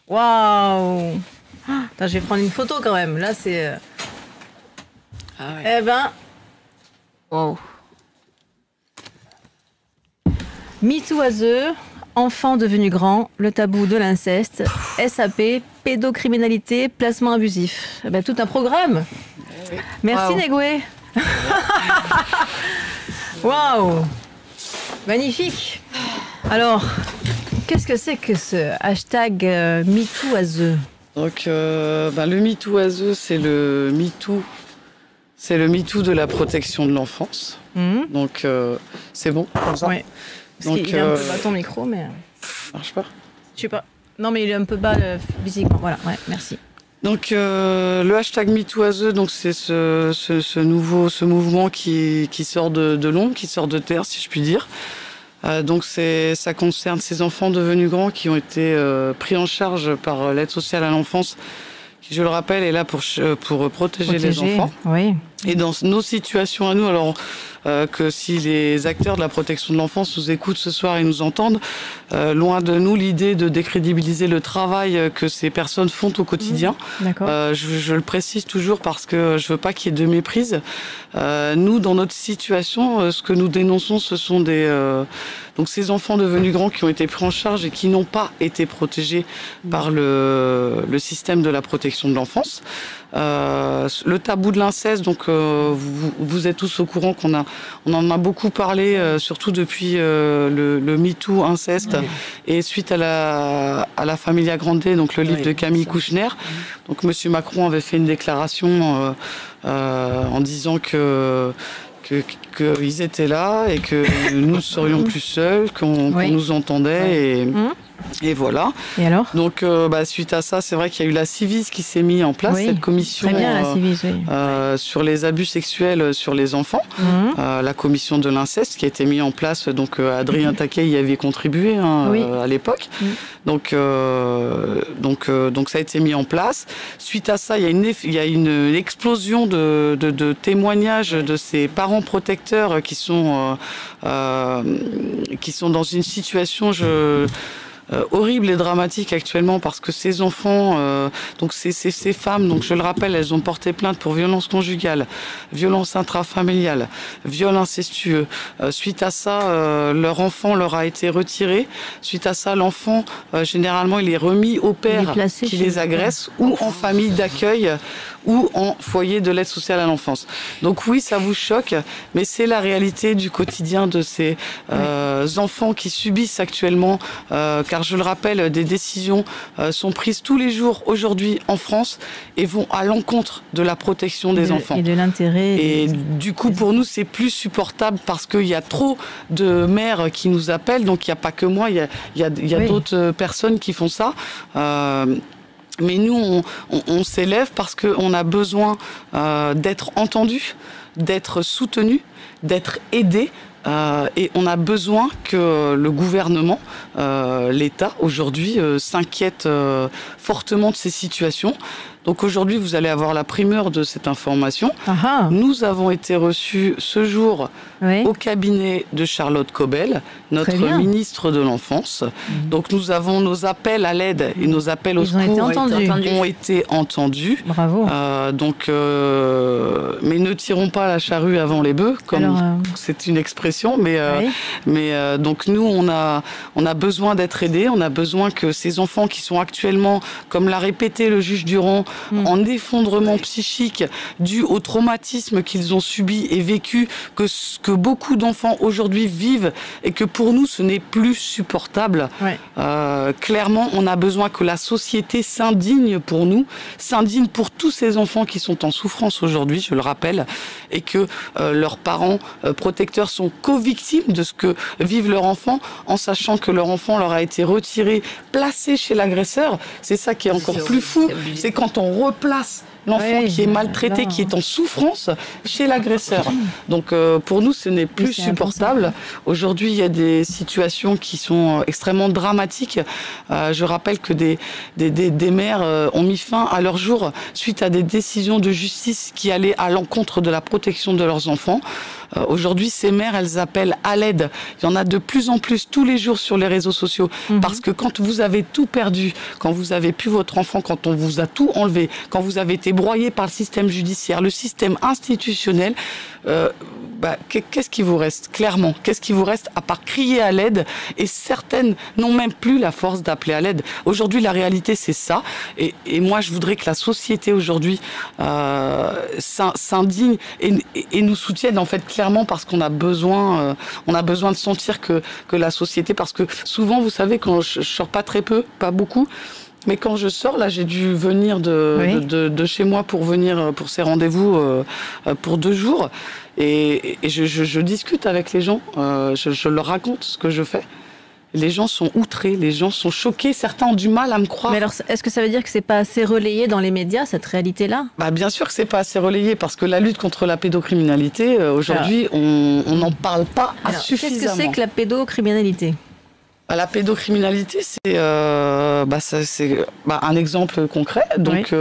Waouh. Attends, je vais prendre une photo quand même. Là, c'est... Ah ouais. Eh ben... Wow. MeTooAseux, enfants devenus grands, le tabou de l'inceste, SAP, pédocriminalité, placement abusif. Eh ben, tout un programme. Merci Wow. Negoué. Waouh. Magnifique. Alors, qu'est-ce que c'est que ce hashtag MeTooAseux? Donc, le MeTooAseux, c'est le MeToo. C'est le MeToo de la protection de l'enfance. Donc, c'est bon comme ça. Ouais. Parce qu'il est un peu bas ton micro, mais... Marche pas. Je sais pas. Non, mais il est un peu bas physiquement. Voilà, ouais, merci. Donc, le hashtag MeTooAseux, donc c'est ce mouvement qui sort de l'ombre, qui sort de terre, si je puis dire. Donc, ça concerne ces enfants devenus grands qui ont été pris en charge par l'aide sociale à l'enfance, qui, je le rappelle, est là pour protéger les enfants. Oui. Et dans nos situations à nous, alors que si les acteurs de la protection de l'enfance nous écoutent ce soir et nous entendent, loin de nous l'idée de décrédibiliser le travail que ces personnes font au quotidien. D'accord. Je le précise toujours parce que je veux pas qu'il y ait de méprise. Nous, dans notre situation, ce que nous dénonçons, ce sont donc ces enfants devenus grands qui ont été pris en charge et qui n'ont pas été protégés par le système de la protection de l'enfance. Le tabou de l'inceste, donc vous êtes tous au courant on en a beaucoup parlé, surtout depuis le MeToo inceste et suite à la Familia Grande, donc le livre de Camille Kouchner. Donc Monsieur Macron avait fait une déclaration en disant qu'ils étaient là et que nous ne serions plus seuls, qu'on nous entendait et voilà. Et alors? Donc, suite à ça, c'est vrai qu'il y a eu la Civis qui s'est mise en place, cette commission très bien, la Civis, sur les abus sexuels sur les enfants, la commission de l'inceste qui a été mise en place. Donc, Adrien Taquet y avait contribué à l'époque. Donc, ça a été mis en place. Suite à ça, il y a une explosion de témoignages de ces parents protecteurs qui sont dans une situation horrible et dramatique actuellement parce que ces enfants, donc ces femmes, donc je le rappelle, elles ont porté plainte pour violence conjugale, violence intrafamiliale, viol incestueux. Suite à ça, leur enfant leur a été retiré. Suite à ça, l'enfant, généralement, il est remis au père qui les agresse ou en famille d'accueil ou en foyer de l'aide sociale à l'enfance. Donc oui, ça vous choque, mais c'est la réalité du quotidien de ces enfants qui subissent actuellement, car je le rappelle, des décisions sont prises tous les jours aujourd'hui en France et vont à l'encontre de la protection des enfants. Et de l'intérêt. Et du coup, pour nous, c'est plus supportable parce qu'il y a trop de mères qui nous appellent, donc il n'y a pas que moi, il y a d'autres personnes qui font ça. Mais nous, on s'élève parce qu'on a besoin d'être entendu, d'être soutenu, d'être aidé. Et on a besoin que le gouvernement, l'État, aujourd'hui, s'inquiète fortement de ces situations. Donc aujourd'hui, vous allez avoir la primeur de cette information. Aha. Nous avons été reçus ce jour au cabinet de Charlotte Cobel, notre ministre de l'Enfance. Donc nous avons nos appels à l'aide et nos appels au secours ont été entendus. Bravo. Mais ne tirons pas la charrue avant les bœufs, comme c'est une expression. Mais donc nous, on a besoin d'être aidés. On a besoin que ces enfants qui sont actuellement, comme l'a répété le juge Durand, en effondrement psychique dû au traumatisme qu'ils ont subi et vécu, que beaucoup d'enfants aujourd'hui vivent et que pour nous ce n'est plus supportable. Clairement, on a besoin que la société s'indigne pour nous, s'indigne pour tous ces enfants qui sont en souffrance aujourd'hui, je le rappelle, et que leurs parents protecteurs sont co-victimes de ce que vivent leurs enfants, en sachant que leur enfant leur a été retiré, placé chez l'agresseur. C'est ça qui est encore plus fou, c'est quand on replace l'enfant qui est maltraité, qui est en souffrance chez l'agresseur. Donc pour nous, ce n'est plus supportable. Aujourd'hui, il y a des situations qui sont extrêmement dramatiques. Je rappelle que des mères ont mis fin à leur jour suite à des décisions de justice qui allaient à l'encontre de la protection de leurs enfants. Aujourd'hui, ces mères, elles appellent à l'aide. Il y en a de plus en plus tous les jours sur les réseaux sociaux. Parce que quand vous avez tout perdu, quand vous avez pu votre enfant, quand on vous a tout enlevé, quand vous avez été broyé par le système judiciaire, le système institutionnel, qu'est-ce qui vous reste, clairement? Qu'est-ce qui vous reste à part crier à l'aide? Et certaines n'ont même plus la force d'appeler à l'aide. Aujourd'hui, la réalité, c'est ça. Et moi, je voudrais que la société aujourd'hui s'indigne et nous soutienne en fait clairement, parce qu'on a besoin de sentir que la société, parce que souvent, vous savez, quand je sors pas très peu, pas beaucoup. Mais quand je sors, là, j'ai dû venir de chez moi pour ces rendez-vous pour 2 jours. Et je discute avec les gens, je leur raconte ce que je fais. Les gens sont outrés, les gens sont choqués, certains ont du mal à me croire. Mais alors, est-ce que ça veut dire que c'est pas assez relayé dans les médias, cette réalité-là? Bien sûr que c'est pas assez relayé, parce que la lutte contre la pédocriminalité, aujourd'hui, on n'en parle pas suffisamment. Qu'est-ce que c'est que la pédocriminalité? La pédocriminalité, c'est un exemple concret. Donc,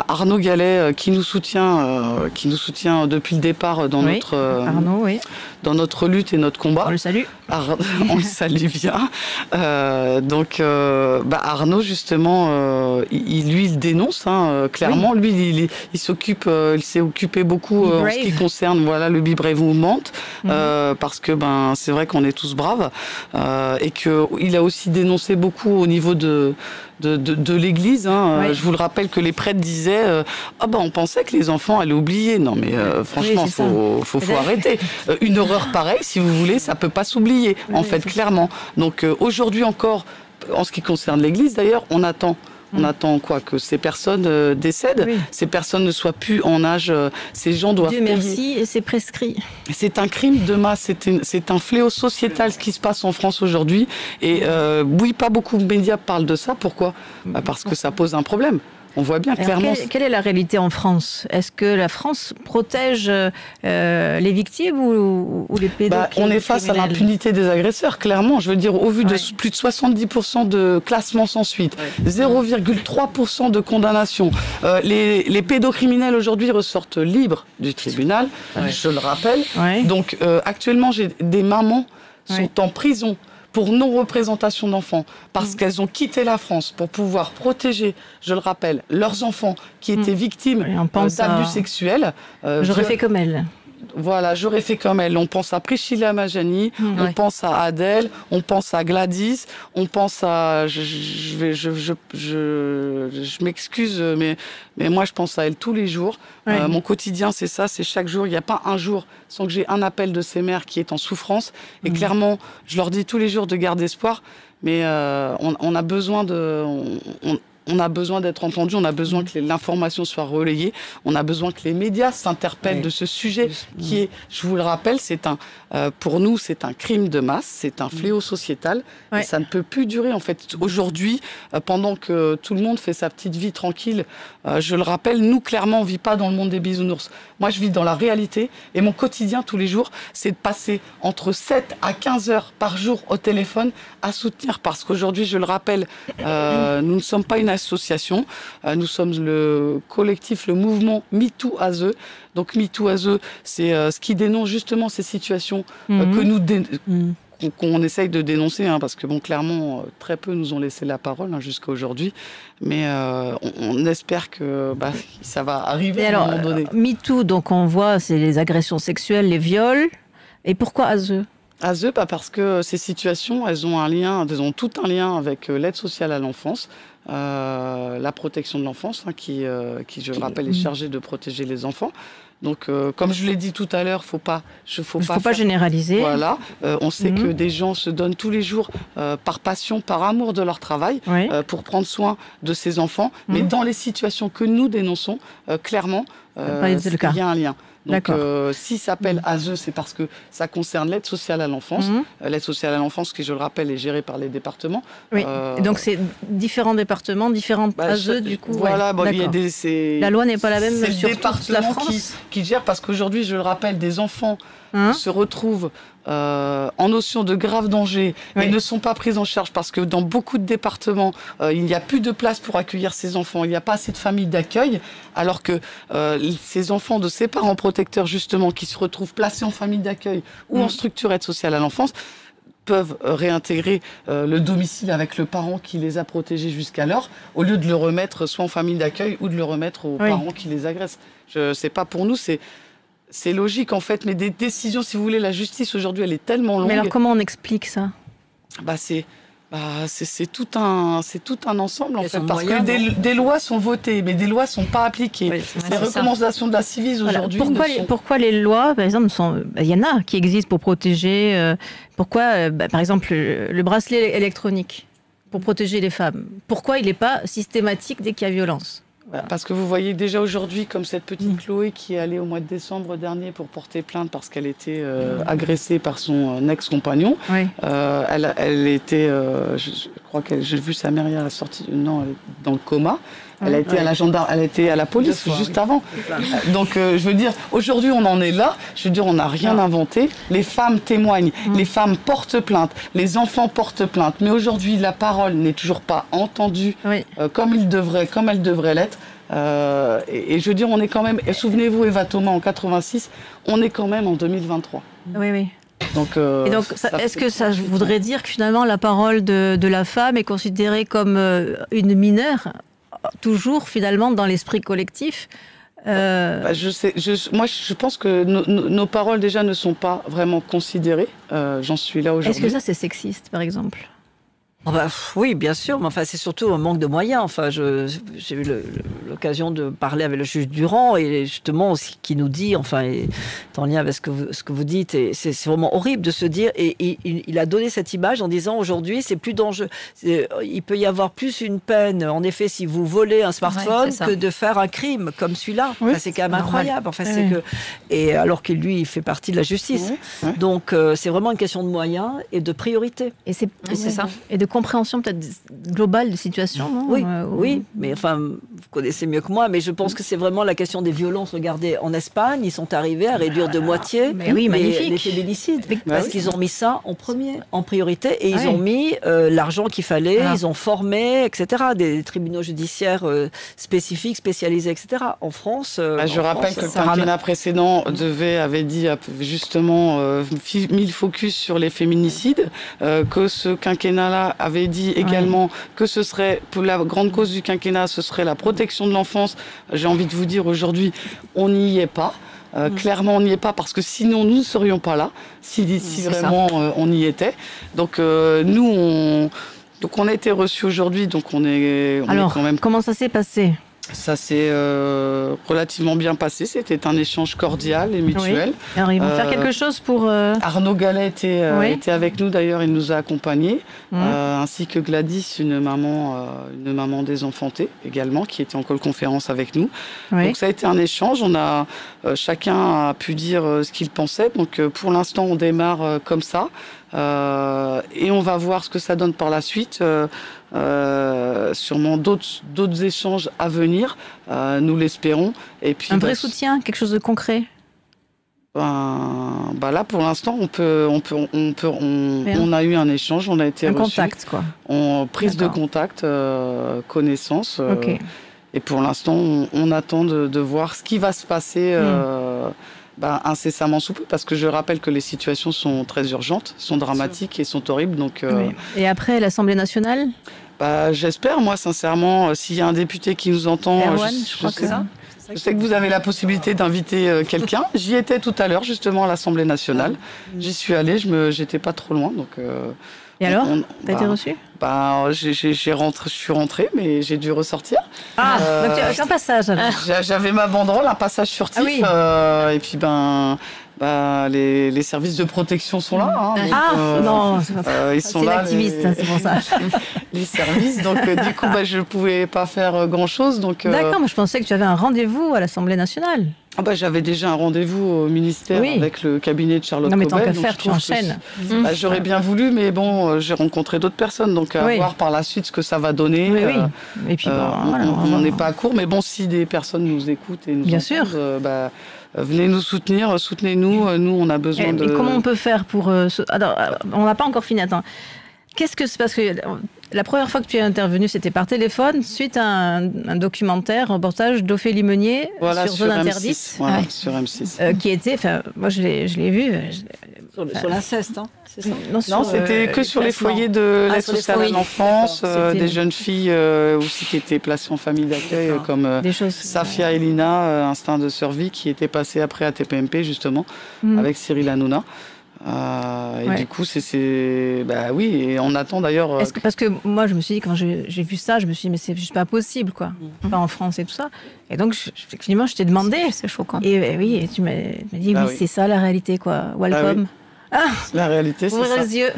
Arnaud Gallet, qui nous soutient depuis le départ dans dans notre lutte et notre combat. On le salue. On le salue bien. Arnaud, justement, il dénonce clairement. Oui. Lui, il s'est occupé beaucoup en ce qui concerne le Be Brave Movement, parce que c'est vrai qu'on est tous braves, et que il a aussi dénoncé beaucoup au niveau de l'Église. Ouais. Je vous le rappelle que les prêtres disaient on pensait que les enfants allaient oublier. Non mais franchement, faut arrêter. Une horreur pareille, si vous voulez, ça peut pas s'oublier, clairement. Donc aujourd'hui encore, en ce qui concerne l'Église d'ailleurs, on attend quoi? Que ces personnes décèdent, oui. Ces personnes ne soient plus en âge, ces gens doivent Dieu payer. merci, c'est prescrit. C'est un crime de masse, c'est un fléau sociétal ce qui se passe en France aujourd'hui. Et oui, pas beaucoup de médias parlent de ça. Pourquoi? Parce que ça pose un problème. On voit bien clairement. Quelle est la réalité en France? Est-ce que la France protège les victimes ou les pédocriminels? On est face à l'impunité des agresseurs, clairement. Je veux dire, au vu de plus de 70% de classements sans suite, 0,3% de condamnation. Les pédocriminels aujourd'hui ressortent libres du tribunal, je le rappelle. Ouais. Donc actuellement, j'ai des mamans sont en prison pour non-représentation d'enfants, parce qu'elles ont quitté la France pour pouvoir protéger, je le rappelle, leurs enfants qui étaient victimes d'abus sexuels. J'aurais fait comme elle. Voilà, j'aurais fait comme elle. On pense à Priscilla Majani, on pense à Adèle, on pense à Gladys, on pense à... Je m'excuse, mais moi je pense à elle tous les jours. Ouais. Mon quotidien, c'est ça, c'est chaque jour. Il n'y a pas un jour sans que j'ai un appel de ces mères qui est en souffrance. Et clairement, je leur dis tous les jours de garder espoir, mais on a besoin de... On a besoin d'être entendu, on a besoin que l'information soit relayée, on a besoin que les médias s'interpellent de ce sujet qui est, je vous le rappelle, pour nous, c'est un crime de masse, c'est un fléau sociétal, et ça ne peut plus durer. En fait, aujourd'hui, pendant que tout le monde fait sa petite vie tranquille, je le rappelle, nous, clairement, on ne vit pas dans le monde des bisounours. Moi, je vis dans la réalité, et mon quotidien, tous les jours, c'est de passer entre 7 à 15 heures par jour au téléphone à soutenir, parce qu'aujourd'hui, je le rappelle, nous ne sommes pas une association, nous sommes le collectif, le mouvement MeToo ASE. Donc MeToo ASE, c'est ce qui dénonce justement ces situations que nous qu'on essaye de dénoncer, parce que clairement, très peu nous ont laissé la parole jusqu'à aujourd'hui, mais on espère que ça va arriver à un moment donné. MeToo, donc on voit, c'est les agressions sexuelles, les viols, et pourquoi ASE? ASE, parce que ces situations, elles ont tout un lien avec l'aide sociale à l'enfance, la protection de l'enfance, qui, je le rappelle, est chargée de protéger les enfants. Donc, comme je l'ai dit tout à l'heure, faut pas généraliser. Voilà, on sait que des gens se donnent tous les jours par passion, par amour de leur travail, pour prendre soin de ces enfants. Mais dans les situations que nous dénonçons, clairement, il y a un lien. Donc, si ça s'appelle ASE, c'est parce que ça concerne l'aide sociale à l'enfance. L'aide sociale à l'enfance, qui, je le rappelle, est gérée par les départements. Oui. Donc, c'est différents départements, différentes ASE, du coup. Voilà, la loi n'est pas la même sur toute la France. Qui gère, parce qu'aujourd'hui, je le rappelle, des enfants se retrouvent en notion de grave danger et ne sont pas prises en charge parce que dans beaucoup de départements, il n'y a plus de place pour accueillir ces enfants, il n'y a pas assez de familles d'accueil, alors que ces enfants de ces parents protecteurs, justement, qui se retrouvent placés en famille d'accueil ou en structure aide sociale à l'enfance, peuvent réintégrer le domicile avec le parent qui les a protégés jusqu'alors, au lieu de le remettre soit en famille d'accueil ou de le remettre aux parents qui les agressent. C'est pas pour nous, c'est logique en fait, mais des décisions, si vous voulez, la justice aujourd'hui, elle est tellement longue. Mais alors comment on explique ça ? C'est tout un ensemble en fait, parce que des lois sont votées, mais des lois sont pas appliquées. Oui, les recommandations de la Ciivise aujourd'hui. Pourquoi les lois, par exemple, il y en a qui existent pour protéger. Pourquoi, par exemple, le bracelet électronique pour protéger les femmes. Pourquoi il n'est pas systématique dès qu'il y a violence ? Parce que vous voyez déjà aujourd'hui, comme cette petite Chloé qui est allée au mois de décembre dernier pour porter plainte parce qu'elle était agressée par son ex-compagnon. Oui. Elle était, je crois que j'ai vu sa mère hier à la sortie, non, elle est dans le coma. Elle a été à la gendarmerie, elle a été à la police juste avant. Donc, je veux dire, aujourd'hui, on en est là. Je veux dire, on n'a rien inventé. Les femmes témoignent, les femmes portent plainte, les enfants portent plainte. Mais aujourd'hui, la parole n'est toujours pas entendue comme elle devrait l'être. Et je veux dire, on est quand même. Souvenez-vous, Eva Thomas en 86, on est quand même en 2023. Oui, oui. Donc, est-ce que ça voudrait dire que finalement la parole de la femme est considérée comme une mineure? Toujours finalement dans l'esprit collectif. Moi, je pense que nos paroles déjà ne sont pas vraiment considérées. J'en suis là aujourd'hui. Est-ce que ça c'est sexiste, par exemple ? Oui, bien sûr, mais enfin, c'est surtout un manque de moyens. Enfin, j'ai eu l'occasion de parler avec le juge Durand et justement aussi qui nous dit, enfin, en lien avec ce que vous dites, et c'est vraiment horrible de se dire. Et il a donné cette image en disant aujourd'hui, c'est plus dangereux. Il peut y avoir plus une peine, en effet, si vous volez un smartphone que de faire un crime comme celui-là. Oui, enfin, c'est quand même incroyable. Enfin, et alors que lui, il fait partie de la justice. Oui. Donc, c'est vraiment une question de moyens et de priorité. Et c'est ça. Et de compréhension peut-être globale de situation, non ? Oui, mais enfin, vous connaissez mieux que moi, mais je pense que c'est vraiment la question des violences. Regardez, en Espagne, ils sont arrivés à réduire de moitié les féminicides, parce qu'ils ont mis ça en priorité, et ils ont mis l'argent qu'il fallait, ils ont formé, etc., des tribunaux judiciaires spécifiques, spécialisés, etc. En France... je rappelle que le quinquennat précédent avait dit justement mis le focus sur les féminicides, que ce quinquennat-là avait dit également que ce serait, pour la grande cause du quinquennat, ce serait la protection de l'enfance. J'ai envie de vous dire aujourd'hui, on n'y est pas. Clairement, on n'y est pas parce que sinon, nous ne serions pas là, si vraiment on y était. Donc, on a été reçus aujourd'hui, donc on est quand même... comment ça s'est passé ? Ça s'est relativement bien passé. C'était un échange cordial et mutuel. Oui. Alors, ils vont faire quelque chose pour... Arnaud Gallet était avec nous, d'ailleurs. Il nous a accompagnés. Ainsi que Gladys, une maman désenfantée également, qui était en call-conférence avec nous. Oui. Donc, ça a été un échange. Chacun a pu dire ce qu'il pensait. Donc, pour l'instant, on démarre comme ça. Et on va voir ce que ça donne par la suite. Sûrement d'autres échanges à venir, nous l'espérons. Et puis un vrai soutien, quelque chose de concret. Là pour l'instant on a eu un échange, on a été reçus. Contact quoi. Prise de contact, connaissance. Et pour l'instant on attend de voir ce qui va se passer. Incessamment sous peu, parce que je rappelle que les situations sont très urgentes, sont dramatiques et sont horribles. Donc, Et après, l'Assemblée nationale ? J'espère, moi, sincèrement, s'il y a un député qui nous entend... Erwan, je crois que c'est ça. Je sais que vous avez la possibilité d'inviter quelqu'un. J'y étais tout à l'heure, justement, à l'Assemblée nationale. J'y suis allée, j'étais pas trop loin. Donc, et alors, t'as été reçu ? Je suis rentrée, mais j'ai dû ressortir. Donc tu as un passage alors. J'avais ma banderole, un passage furtif. Et puis les services de protection sont là. Non, c'est pas ils sont là. L'activiste, c'est pour ça. Les services, donc du coup, je pouvais pas faire grand-chose. D'accord, mais je pensais que tu avais un rendez-vous à l'Assemblée nationale. J'avais déjà un rendez-vous au ministère avec le cabinet de Charlotte Cobel. Non, mais tant qu'à faire, tu enchaînes. J'aurais bien voulu, mais bon, j'ai rencontré d'autres personnes, donc à voir par la suite ce que ça va donner. Et puis, on n'est pas à court, mais bon, si des personnes nous écoutent et nous bien entendent, sûr. venez nous soutenir, soutenez-nous. Nous, on a besoin de... Et comment on peut faire pour... Alors, on n'a pas encore fini, attends. Qu'est-ce que c'est? Parce que la première fois que tu es intervenu, c'était par téléphone, suite à un documentaire, un reportage d'Ophélie Meunier sur Zone Interdite. Voilà, sur M6. Qui était, moi je l'ai vu. Sur l'inceste, hein, c'est ça? Non, c'était que sur les foyers de l'aide sociale à l'enfance, des jeunes filles aussi qui étaient placées en famille d'accueil, comme Safia Elina, Instinct de survie, qui était passée après à TPMP, justement, avec Cyril Hanouna. Et du coup, bah oui, et on attend d'ailleurs... Parce que moi, je me suis dit, quand j'ai vu ça, je me suis dit, mais c'est juste pas possible, quoi. Pas en France et tout ça. Et donc, effectivement, je t'ai demandé. C'est choquant. Et oui, et tu m'as dit, oui, c'est ça la réalité, quoi. Welcome. La réalité, c'est ça. Ouvrez les yeux.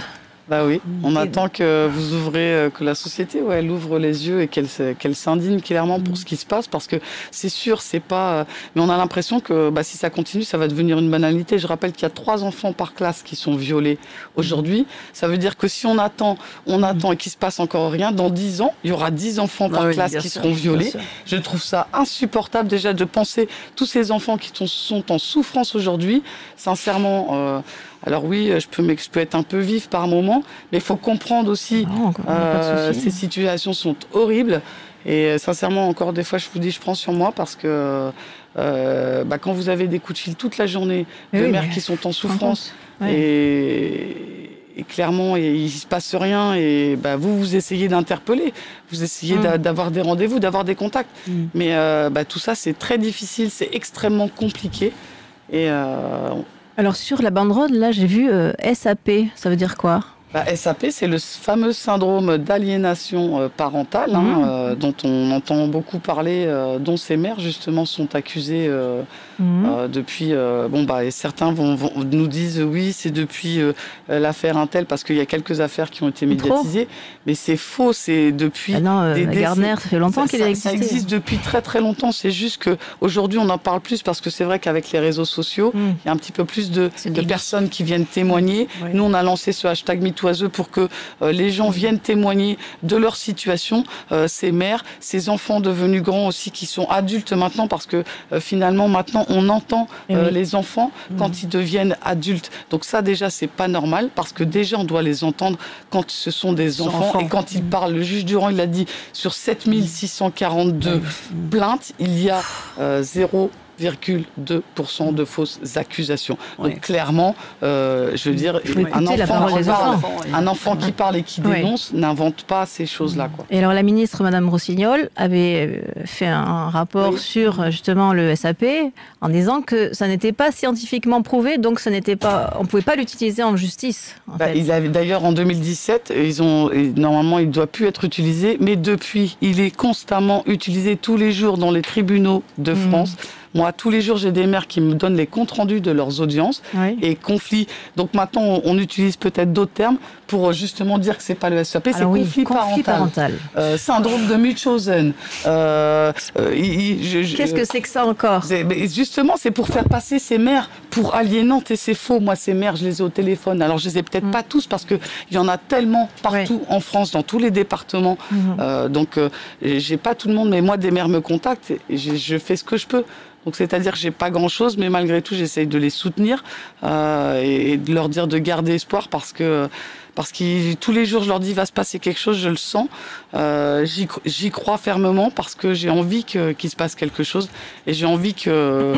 Bah oui, on attend que vous ouvrez, que la société, elle ouvre les yeux et qu'elle s'indigne clairement pour ce qui se passe, parce que c'est sûr, c'est pas... mais on a l'impression que si ça continue, ça va devenir une banalité. Je rappelle qu'il y a 3 enfants par classe qui sont violés aujourd'hui. Ça veut dire que si on attend et qu'il se passe encore rien, dans 10 ans, il y aura 10 enfants par classe qui seront violés. Je trouve ça insupportable déjà de penser tous ces enfants qui sont en souffrance aujourd'hui. Sincèrement... alors oui, je peux être un peu vif par moment, mais il faut comprendre aussi ces situations sont horribles. Et sincèrement, encore des fois, je vous dis, je prends sur moi parce que quand vous avez des coups de fil toute la journée de mères qui sont en souffrance et clairement, il ne se passe rien et vous essayez d'interpeller, vous essayez d'avoir des rendez-vous, d'avoir des contacts. Mais tout ça, c'est très difficile, c'est extrêmement compliqué. Et... Alors sur la banderole, là j'ai vu SAP, ça veut dire quoi? SAP, c'est le fameux syndrome d'aliénation parentale, dont on entend beaucoup parler, dont ces mères justement sont accusées depuis... et certains vont nous disent oui, c'est depuis l'affaire Intel, parce qu'il y a quelques affaires qui ont été médiatisées, mais c'est faux, c'est depuis... Gardner, ça fait longtemps qu'il a existé. Ça existe depuis très très longtemps, c'est juste qu'aujourd'hui on en parle plus, parce que c'est vrai qu'avec les réseaux sociaux, il y a un petit peu plus de personnes qui viennent témoigner. Nous on a lancé ce hashtag MeToo pour que les gens viennent témoigner de leur situation, ces mères, ces enfants devenus grands aussi qui sont adultes maintenant, parce que finalement maintenant on entend les enfants quand ils deviennent adultes. Donc ça déjà c'est pas normal, parce que déjà on doit les entendre quand ce sont des enfants. Et quand ils parlent, le juge Durand il a dit sur 7642 plaintes, il y a 0,2% de fausses accusations. Donc clairement, je veux dire, un enfant qui parle et qui dénonce n'invente pas ces choses-là. Et alors la ministre, Madame Rossignol, avait fait un rapport sur justement le SAP en disant que ça n'était pas scientifiquement prouvé, donc ça n'était pas, on ne pouvait pas l'utiliser en justice. Il avait d'ailleurs en 2017, normalement il ne doit plus être utilisé, mais depuis, il est constamment utilisé tous les jours dans les tribunaux de France. Moi, tous les jours, j'ai des mères qui me donnent les comptes rendus de leurs audiences et conflits. Donc maintenant, on utilise peut-être d'autres termes pour justement dire que c'est pas le SAP, c'est conflit parental. Syndrome de Munchausen. Qu'est-ce que c'est que ça encore? Justement, c'est pour faire passer ces mères pour aliénantes, et c'est faux. Moi, ces mères, je les ai au téléphone. Alors, je les ai peut-être pas tous, parce qu'il y en a tellement partout en France, dans tous les départements. Donc, j'ai pas tout le monde, mais moi, des mères me contactent et je fais ce que je peux. Donc c'est-à-dire que j'ai pas grand-chose, mais malgré tout, j'essaye de les soutenir et de leur dire de garder espoir, parce que tous les jours, je leur dis, il va se passer quelque chose, je le sens. J'y crois fermement, parce que j'ai envie qu'il se passe quelque chose, et j'ai envie que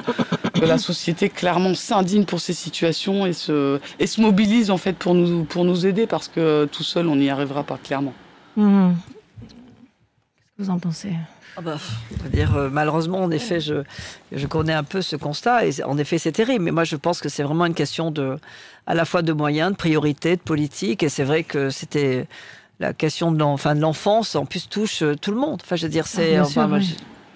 la société, clairement, s'indigne pour ces situations et se mobilise, en fait, pour nous aider, parce que tout seul, on n'y arrivera pas, clairement. Qu'est-ce que vous en pensez ? Malheureusement, en effet, je connais un peu ce constat, et en effet, c'est terrible. Mais moi, je pense que c'est vraiment une question à la fois de moyens, de priorités, de politique. Et c'est vrai que c'était la question de l'enfance, en plus, touche tout le monde. Enfin, je veux dire, c'est...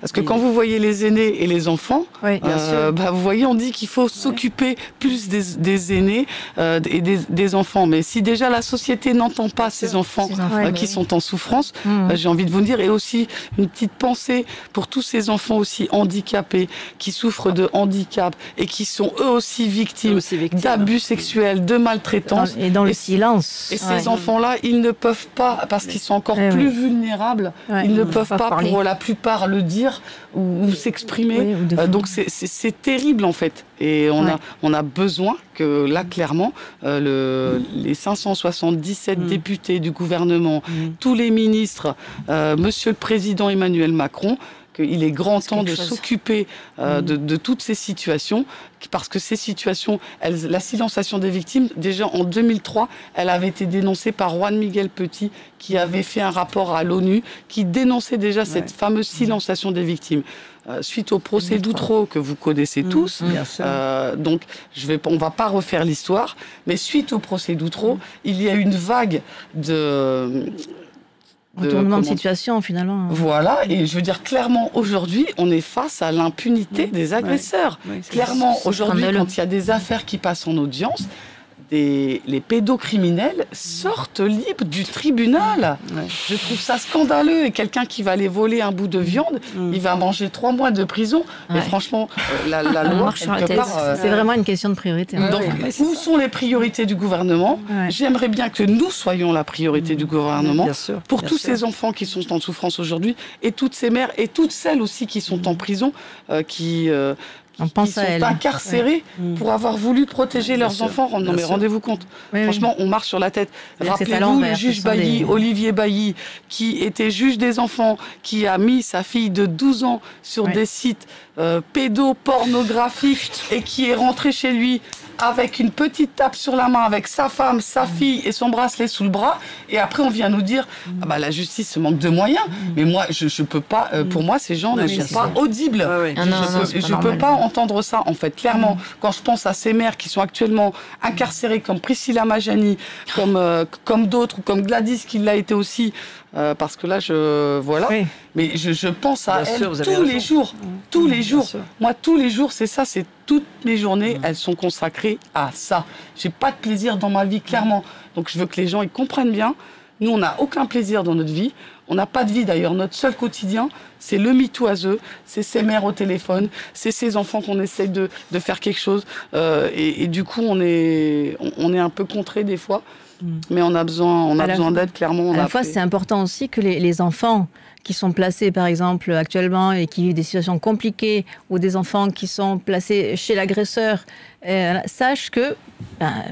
Parce que quand vous voyez les aînés et les enfants, vous voyez, on dit qu'il faut s'occuper plus des aînés et des enfants. Mais si déjà la société n'entend pas ces enfants qui sont en souffrance, j'ai envie de vous dire, et aussi une petite pensée pour tous ces enfants aussi handicapés, qui souffrent de handicap et qui sont eux aussi victimes d'abus sexuels, de maltraitance. Et dans le silence. Et ces enfants-là, ils ne peuvent pas, parce qu'ils sont encore plus vulnérables, ils ne peuvent pas, pour la plupart, le dire. dire ou s'exprimer. Donc c'est terrible en fait. Et on a besoin que là, clairement, les 577 députés du gouvernement, tous les ministres, Monsieur le Président Emmanuel Macron, qu'il est grand temps de s'occuper de toutes ces situations, parce que ces situations, la silenciation des victimes, déjà en 2003, elle avait été dénoncée par Juan Miguel Petit, qui avait fait un rapport à l'ONU, qui dénonçait déjà cette fameuse silenciation des victimes. Suite au procès d'Outreau que vous connaissez tous, donc on va pas refaire l'histoire, mais suite au procès d'Outreau, il y a une vague de retournement de situation, finalement. Voilà, et je veux dire, clairement, aujourd'hui, on est face à l'impunité des agresseurs. Clairement, aujourd'hui, quand il y a des affaires qui passent en audience, les pédocriminels sortent libres du tribunal. Je trouve ça scandaleux. Et quelqu'un qui va aller voler un bout de viande, il va manger 3 mois de prison. Et franchement, la loi, c'est vraiment une question de priorité. Donc, où sont les priorités du gouvernement? J'aimerais bien que nous soyons la priorité du gouvernement pour tous ces enfants qui sont en souffrance aujourd'hui, et toutes ces mères et toutes celles aussi qui sont en prison, qui sont incarcérés pour avoir voulu protéger leurs enfants. Non mais rendez-vous compte. Franchement, on marche sur la tête. Rappelez-vous le juge Bailly, Olivier Bailly, qui était juge des enfants, qui a mis sa fille de 12 ans sur des sites pédopornographiques et qui est rentré chez lui avec une petite tape sur la main, avec sa femme, sa fille et son bracelet sous le bras. Et après, on vient nous dire la justice manque de moyens. Mais moi, je peux pas. Pour moi, ces gens ne sont pas audibles. Je peux pas entendre ça, en fait. Clairement, quand je pense à ces mères qui sont actuellement incarcérées, comme Priscilla Majani, comme d'autres, ou comme Gladys qui l'a été aussi. Parce que là, mais je pense à elle tous les jours. Tous les jours. Moi, tous les jours, c'est ça. C'est toutes mes journées, elles sont consacrées à ça. J'ai pas de plaisir dans ma vie, clairement. Donc, je veux que les gens ils comprennent bien. Nous, on n'a aucun plaisir dans notre vie. On n'a pas de vie, d'ailleurs. Notre seul quotidien, c'est le mitoiseux, c'est ces mères au téléphone, c'est ces enfants qu'on essaye de faire quelque chose. Et du coup, on est un peu contré des fois. Mais on a besoin d'aide, clairement. À la fois, c'est important aussi que les enfants qui sont placés, par exemple, actuellement, et qui vivent des situations compliquées, ou des enfants qui sont placés chez l'agresseur, sachent que,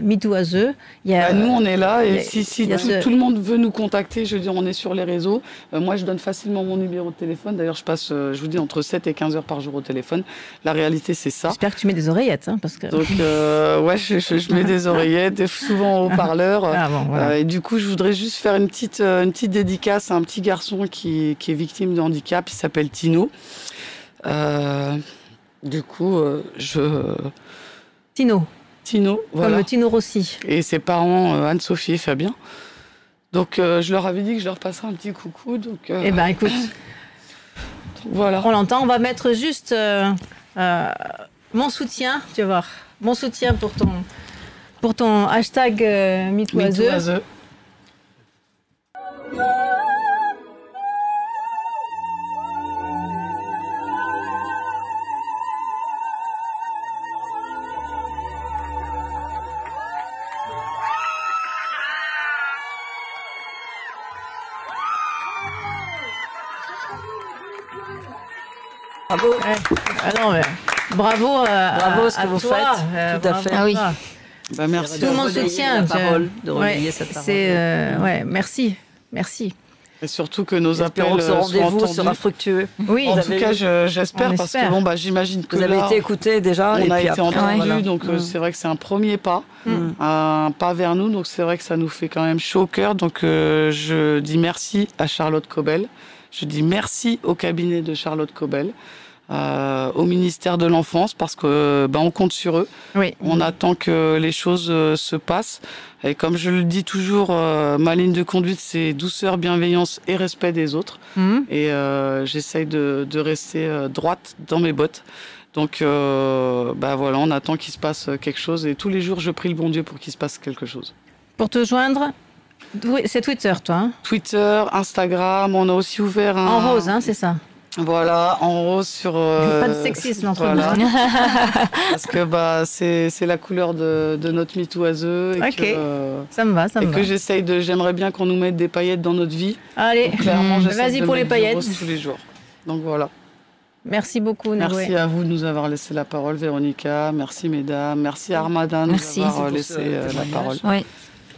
mitoiseux, il y a... nous, on est là, et si tout le monde veut nous contacter, je veux dire, on est sur les réseaux. Moi, je donne facilement mon numéro de téléphone. D'ailleurs, je passe, je vous dis, entre 7 et 15 heures par jour au téléphone. La réalité, c'est ça. J'espère que tu mets des oreillettes, parce que... Donc, je mets des oreillettes, souvent au haut-parleur. Et du coup, je voudrais juste faire une petite dédicace à un petit garçon qui est victime de handicap. Il s'appelle Tino. Du coup, Tino, voilà. Comme Tino Rossi. Et ses parents, Anne-Sophie et Fabien. Donc, je leur avais dit que je leur passerais un petit coucou. Donc, écoute, voilà. On l'entend. On va mettre juste mon soutien, tu vas voir. Mon soutien pour ton hashtag mitoiseux. Bravo. Bravo à ce que vous toi, faites. Tout à fait. Ah oui. Merci. Tout mon soutien. De relayer cette parole. Merci. Et surtout que nos appels ce rendez-vous sera fructueux. Oui. En tout cas, j'espère, parce que j'imagine que vous avez été écoutés déjà. On a été entendus, donc c'est vrai que c'est un premier pas, un pas vers nous. Donc c'est vrai que ça nous fait quand même chaud au cœur. Donc je dis merci à Charlotte Cobel. Je dis merci au cabinet de Charlotte Cobel, au ministère de l'Enfance, parce que on compte sur eux. Oui. On attend que les choses se passent. Et comme je le dis toujours, ma ligne de conduite, c'est douceur, bienveillance et respect des autres. Et j'essaye de rester droite dans mes bottes. Donc voilà, on attend qu'il se passe quelque chose. Et tous les jours, je prie le bon Dieu pour qu'il se passe quelque chose. Pour te joindre, c'est Twitter, toi. Twitter, Instagram, on a aussi ouvert un... En rose, c'est ça. Voilà, en rose sur... Pas de sexisme entre nous. Parce que c'est la couleur de notre mitoiseux. Et ça me va, ça me va. Et que j'aimerais bien qu'on nous mette des paillettes dans notre vie. Allez, clairement, vas-y pour les paillettes. Tous les jours. Donc voilà. Merci beaucoup, Nagoué. Merci à vous de nous avoir laissé la parole, Véronica. Merci, mesdames. Merci à Armada de nous avoir laissé la parole. Oui,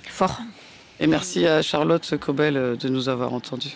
fort. Et merci à Charlotte Cobel de nous avoir entendus.